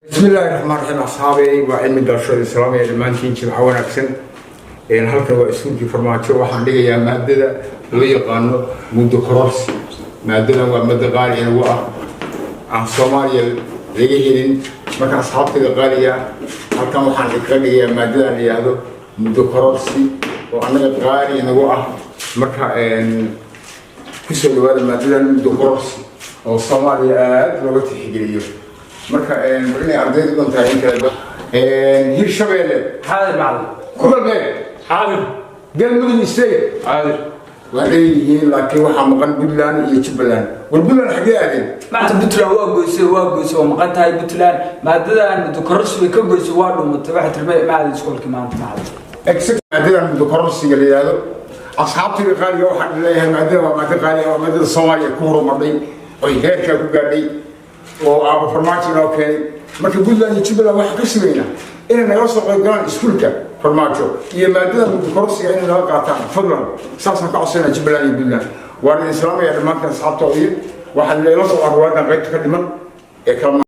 بسم الله الرحمن الرحيم أصحابي وعلم الدراسات الإسلامية المانتين جمعونا أكسن إن هلك وأسود فرماتشو وحن لقي يا مادة ويقانو منذ كورس مادة ومادة غالية وقع عن صوماليا لقيهن مكان أصحابتي الغالية هلك وحن لقي يا مادة اللي هذا منذ كورس وأنا غالية وقع مكان كسر هذا مادة منذ كورس وصوماليا لغة الحجرية marka markay ardaydu doontaa in kala hir shabeelle حاضر معلم kuba bee حاضر galmudug state حاضر waa leeyihiin laakiin waxaa maqan Puntland iyo Jubbaland war Puntland xagee aadeen maanta Puntland waa goysay oo maqan tahay Puntland maadadan dukorsiga ka goysay waa dhumatay waxa tirmay maadada iskoolka maanta macallin except maadadan dukorsiga leeyado asxaabtii qaaliga waxa leeyahay maadada waa maadada qaaliga waa maadada Soomaaliya ku horumarday oo heerka ku gaadhay oo aaba farmaajo loo keenay markii Puntland iyo Jubbaland waxa ka sameeyna in naga soo qayb galaan iskuulka farmaajo iyo maadada korsiga in laga qaataan fadlan saasan ka codsanaa Jubbaland iyo Puntland waa in islaamiga dhamaantan asxaabtooda waxa la soo arwaada qaybta ka dhiman ee kala